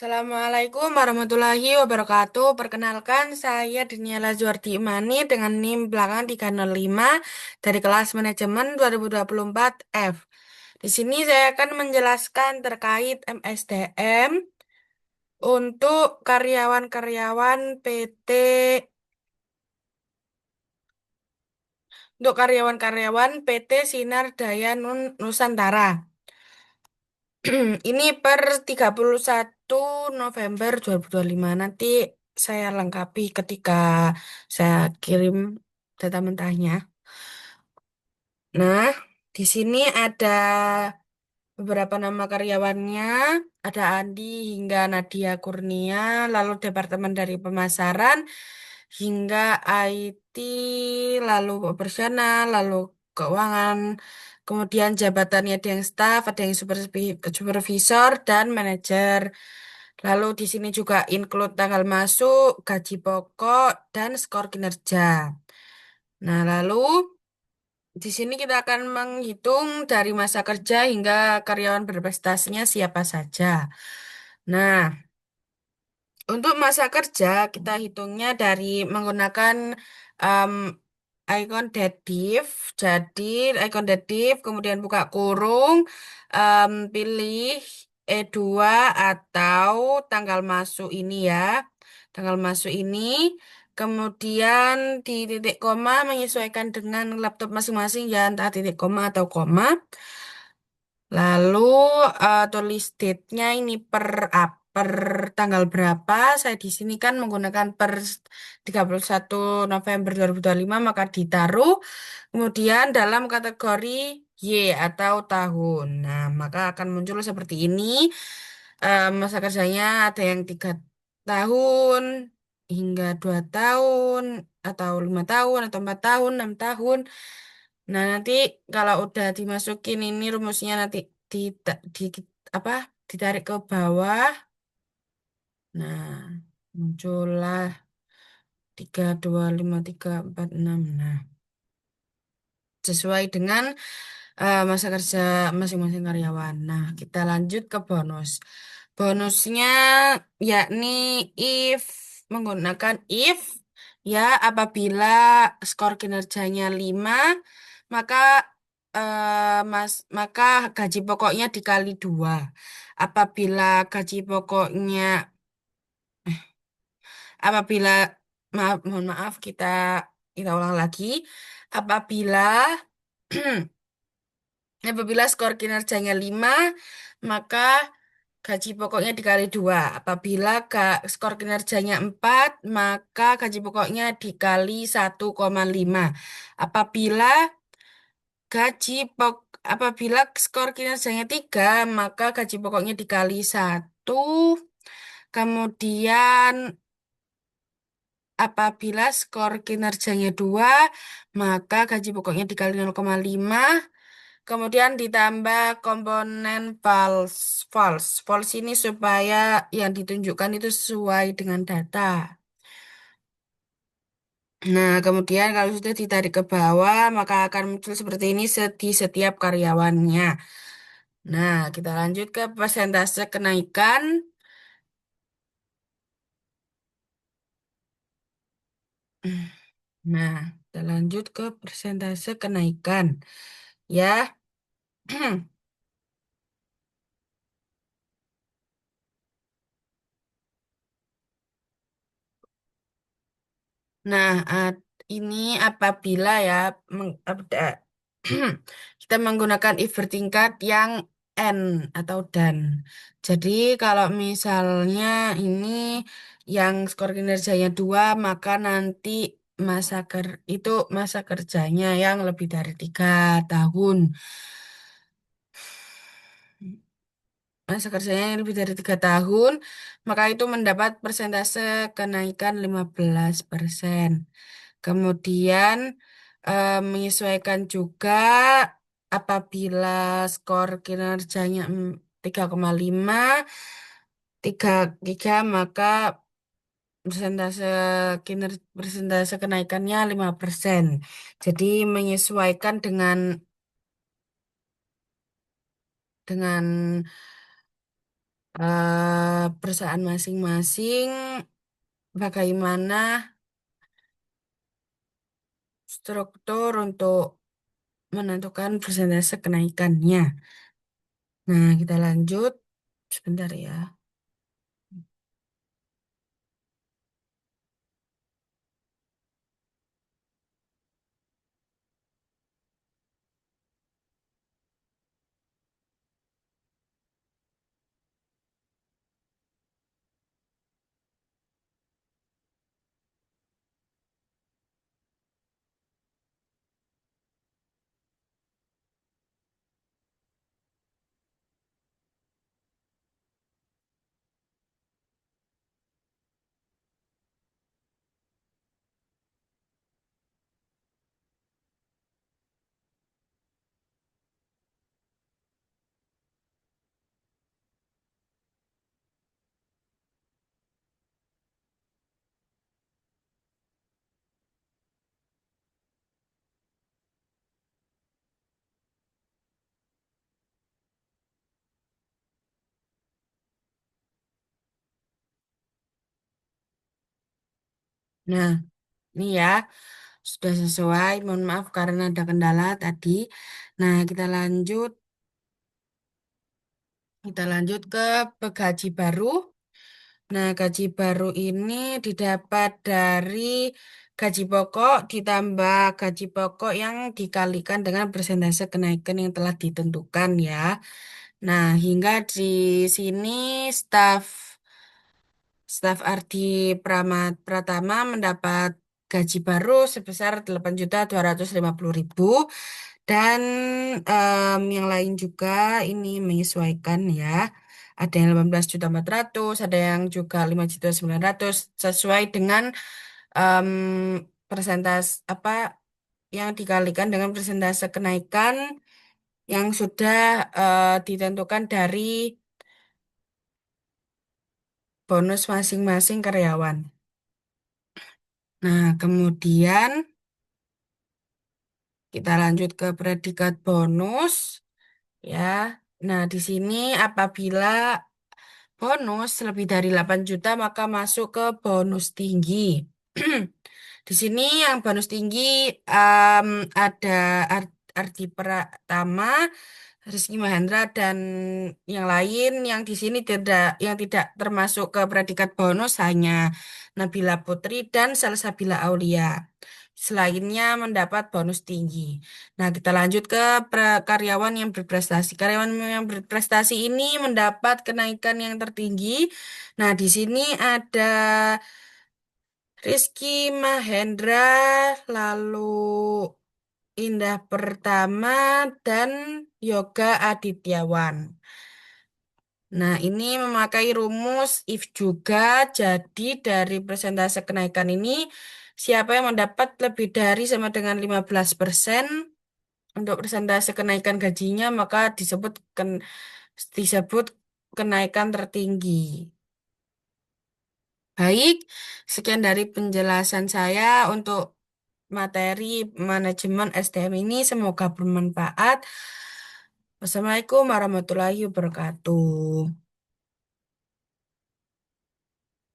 Assalamualaikum warahmatullahi wabarakatuh. Perkenalkan, saya Daniela Zuardi Imani dengan NIM belakang 305 dari kelas manajemen 2024 F. Di sini saya akan menjelaskan terkait MSDM untuk karyawan-karyawan PT Sinar Daya Nusantara. Ini per 31 November 2025. Nanti saya lengkapi ketika saya kirim data mentahnya. Nah, di sini ada beberapa nama karyawannya. Ada Andi hingga Nadia Kurnia, lalu Departemen dari Pemasaran, hingga IT, lalu operasional, lalu keuangan. Kemudian jabatannya ada yang staff, ada yang supervisor, dan manajer. Lalu di sini juga include tanggal masuk, gaji pokok, dan skor kinerja. Nah, lalu di sini kita akan menghitung dari masa kerja hingga karyawan berprestasinya siapa saja. Nah, untuk masa kerja kita hitungnya dari menggunakan em, icon datif. Jadi icon datif, kemudian buka kurung, pilih E2 atau tanggal masuk ini ya. Tanggal masuk ini. Kemudian di titik koma menyesuaikan dengan laptop masing-masing ya, entah titik koma atau koma. Lalu tulis date-nya ini per tanggal berapa? Saya di sini kan menggunakan per 31 November 2025 maka ditaruh. Kemudian dalam kategori Y atau tahun. Nah, maka akan muncul seperti ini. Masa kerjanya ada yang 3 tahun hingga 2 tahun atau 5 tahun atau 4 tahun, 6 tahun. Nah, nanti kalau udah dimasukin ini rumusnya nanti di, di apa ditarik ke bawah. Nah, muncullah 3, 2, 5, 3, 4, 6. Nah, sesuai dengan masa kerja masing-masing karyawan. Nah, kita lanjut ke bonus. Bonusnya yakni if menggunakan if ya apabila skor kinerjanya 5 maka maka gaji pokoknya dikali 2. Apabila gaji pokoknya apabila mohon maaf kita ulang lagi. Apabila Apabila skor kinerjanya 5 maka gaji pokoknya dikali 2. Apabila skor kinerjanya 4 maka gaji pokoknya dikali 1,5. Apabila gaji pok apabila skor kinerjanya 3 maka gaji pokoknya dikali 1. Kemudian apabila skor kinerjanya 2 maka gaji pokoknya dikali 0,5. Kemudian ditambah komponen false. False. False ini supaya yang ditunjukkan itu sesuai dengan data. Nah, kemudian kalau sudah ditarik ke bawah, maka akan muncul seperti ini di setiap karyawannya. Nah, kita lanjut ke persentase kenaikan. Nah, kita lanjut ke persentase kenaikan. Ya. Nah, ini apabila ya kita menggunakan if bertingkat yang n atau dan. Jadi kalau misalnya ini yang skor kinerjanya 2 maka nanti itu masa kerjanya yang lebih dari 3 tahun. Masa kerjanya yang lebih dari 3 tahun, maka itu mendapat persentase kenaikan 15%. Kemudian menyesuaikan juga apabila skor kinerjanya 3,5, 3 maka persentase kenaikannya 5%. Jadi menyesuaikan dengan perusahaan masing-masing bagaimana struktur untuk menentukan persentase kenaikannya. Nah, kita lanjut. Sebentar ya. Nah, ini ya, sudah sesuai. Mohon maaf karena ada kendala tadi. Nah, kita lanjut ke gaji baru. Nah, gaji baru ini didapat dari gaji pokok ditambah gaji pokok yang dikalikan dengan persentase kenaikan yang telah ditentukan ya. Nah, hingga di sini staf Staf Ardi Pratama mendapat gaji baru sebesar 8.250.000 dan yang lain juga ini menyesuaikan ya. Ada yang 18.400.000, ada yang juga 5.900.000 sesuai dengan em, persentase apa yang dikalikan dengan persentase kenaikan yang sudah ditentukan dari bonus masing-masing karyawan. Nah, kemudian kita lanjut ke predikat bonus ya. Nah, di sini apabila bonus lebih dari 8 juta maka masuk ke bonus tinggi. Di sini yang bonus tinggi em, ada Ardi Pratama, Rizky Mahendra dan yang lain yang tidak termasuk ke predikat bonus hanya Nabila Putri dan Salsabila Aulia. Selainnya mendapat bonus tinggi. Nah, kita lanjut ke karyawan yang berprestasi. Karyawan yang berprestasi ini mendapat kenaikan yang tertinggi. Nah, di sini ada Rizky Mahendra, lalu Indah Pertama, dan Yoga Adityawan. Nah, ini memakai rumus if juga, jadi dari persentase kenaikan ini, siapa yang mendapat lebih dari sama dengan 15% untuk persentase kenaikan gajinya, maka disebut kenaikan tertinggi. Baik, sekian dari penjelasan saya untuk materi manajemen SDM ini. Semoga bermanfaat. Wassalamualaikum warahmatullahi wabarakatuh.